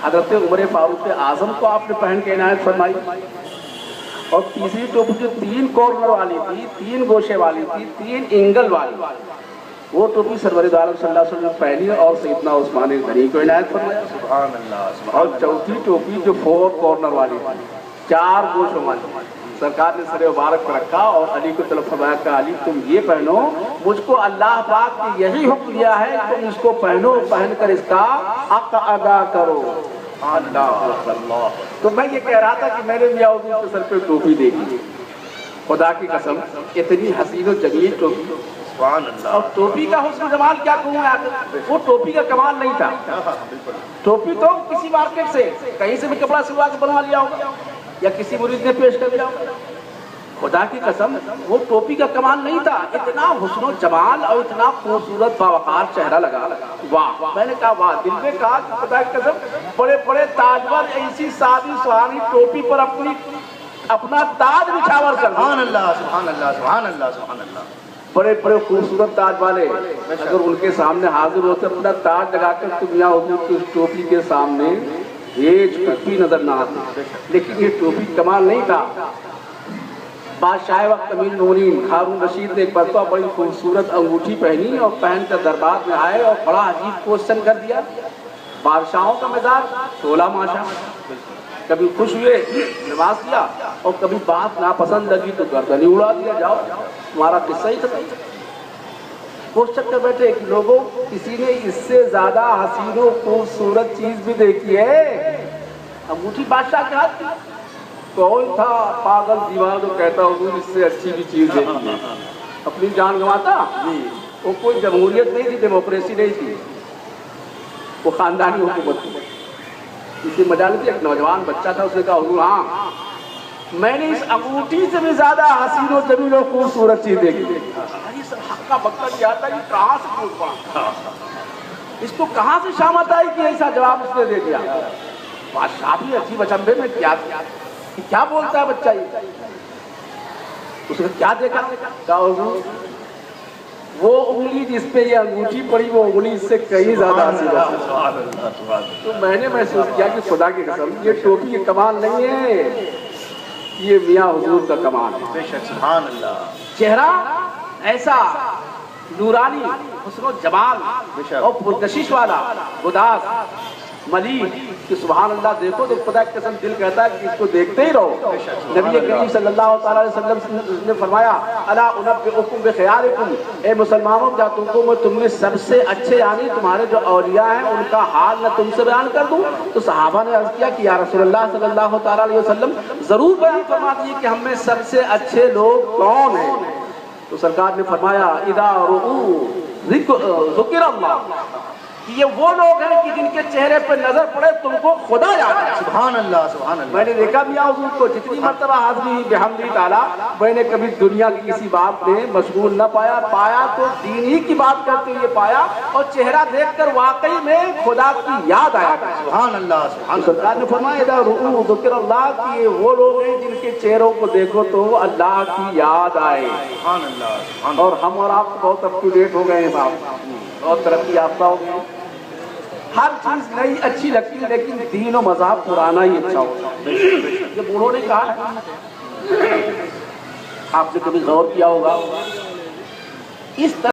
حضرت عمر فاروق اعظم کو آپ نے پہن کے عنایت فرمائی. اور تیسری ٹوپی جو 3 کارنر والی تھی، 3 گوشے والی تھی، 3 اینگل والی، وہ ٹوپی سرور عالم صلی اللہ علیہ وسلم پہنی اور سیدنا عثمان غنی کو عنایت فرمایا. سبحان اللہ. اور چوتھی ٹوپی جو 4 کارنر والی تھی، 4 گوشوں والی، سرکار نے سر مبارک پر رکھا اور علی کو طرف فرمایا کہ علی تم یہ پہنو، مجھ کو اللہ پاک نے یہی حکم دیا ہے تم اس کو پہنو، پہن کر اس کا حق ادا کرو. اللہ. تو میں یہ کہہ رہا تھا کہ میں نے میاں حضور کے سر پہ ٹوپی دیکھی، خدا کی قسم اتنی حسین و جمیل ٹوپی. سبحان اللہ. اور ٹوپی کا حسن جمال کیا کہوں میں، وہ ٹوپی کا کمال نہیں تھا. ٹوپی تو کسی مارکیٹ سے کہیں سے بھی کپڑا سلوا کے بنوا لیا ہوگا یا کسی مرید نے پیش کر دیا ہوگا. خدا کی قسم وہ ٹوپی کا کمال نہیں تھا. اتنا حسن و جمال اور اتنا خوبصورت باوقار چہرہ لگا. واہ. میں نے کہا واہ. دل میں کہا کہ خدا کی قسم بڑے بڑے تاجور ایسی سادی سہانی ٹوپی پر اپنا تاج نچھاور کر. سبحان اللہ. سبحان اللہ. سبحان اللہ. سبحان اللہ. بڑے بڑے خوبصورت تاج والے اگر ان کے سامنے حاضر ہوتے اپنا تاج لگا کر تو میاں حضور کی اس ٹوپی کے سامنے ایج ٹوپی نظر نہ آتی. لیکن یہ ٹوپی کمال نہیں تھا. بادشاہ وقت امیر المومنین ہارون رشید نے ایک مرتبہ بڑی خوبصورت انگوٹھی پہنی اور پہن کر دربار میں آئے اور بڑا عجیب کوشچن کر دیا. بادشاہوں کا مزاج 16 ماشا، کبھی خوش ہوئے نواز دیا اور کبھی بات ناپسند لگی تو گردن ہی اڑا دیا. جاؤ تمہارا قصہ ہی ختم. کوشچن کر بیٹھے کہ لوگوں کسی نے اس سے زیادہ حسین و خوبصورت چیز بھی دیکھی ہے؟ انگوٹھی بادشاہ کے ہاتھ تھی. کون تھا پاگل دیوانہ جو کہتا حضور اس سے اچھی بھی چیز دیکھی ہے؟ اپنی جان گنواتا. وہ کوئی جمہوریت نہیں تھی، ڈیموکریسی نہیں تھی، وہ خاندانی حکومت تھی. اسی مجالس ایک نوجوان بچہ تھا، اس نے کہا حضور ہاں میں نے اس انگوٹھی سے بھی زیادہ حسین و جمیل و خوبصورت چیز دیکھی. یہ سب حق کا بکا دیا تھا. یہ کہاں سے پوچھ پڑا، اس کو کہاں سے شامت آئی کہ ایسا جواب اس نے دے دیا. بادشاہ بھی عجیب اچنبھے میں کیا بولتا ہے بچہ. یہ اس نے کیا دیکھا؟ کہا حضور وہ انگلی جس پہ یہ انگوٹھی پڑی وہ انگلی اس سے کہیں زیادہ حسین ہے. تو میں نے محسوس کیا کہ خدا کی قسم یہ ٹوپی یہ کمال نہیں ہے، یہ میاں حضور کا کمال ہے. بے شک. سبحان اللہ. چہرہ ایسا نورانی حسن و جمال اور پرکشش والا گداز ملیح کہ سبحان اللہ. دیکھو تو خدا کی قسم دل کہتا ہے کہ اس کو دیکھتے ہی رہو. نبی کریم صلی اللہ تعالیٰ علیہ وسلم نے فرمایا الا انبئکم بخیارکم، اے مسلمانوں کیا تم میں سب سے اچھے یعنی تمہارے جو اولیاء ہیں ان کا حال نہ تم سے بیان کر دوں؟ تو صحابہ نے عرض کیا کہ یا رسول اللہ صلی اللہ تعالیٰ علیہ وسلم ضرور بیان فرما دیجیے کہ ہم میں سب سے اچھے لوگ کون ہیں. تو سرکار نے فرمایا اذا رؤوا ذکر اللہ، یہ وہ لوگ ہیں کہ جن کے چہرے پہ نظر پڑے تم کو خدا یاد ہے. سبحان اللہ. سبحان اللہ. میں نے دیکھا میاں حضور کو جتنی مرتبہ حاضری بحمدی تعالیٰ میں نے کبھی دنیا کی کسی بات میں مشغول نہ پایا تو دین ہی کی بات کرتے ہوئے پایا اور چہرہ دیکھ کر واقعی میں خدا کی یاد آیا. سبحان اللہ. سبحان اللہ. سرکار نے فرمایا اذا رؤوا ذکر اللہ کہ یہ وہ لوگ ہیں جن کے چہروں کو دیکھو تو اللہ کی یاد آئے. سبحان اللہ. اور ہم اور آپ بہت اپ ٹو ڈیٹ ہو گئے ہیں صاحب، بہت ترقی یافتہ ہو گئے. ہر چیز نئی اچھی لگتی ہے لیکن دین و مذہب پرانا ہی اچھا ہوتا ہے. یہ بوڑھوں نے کہا، آپ نے کبھی غور کیا ہوگا اس طرح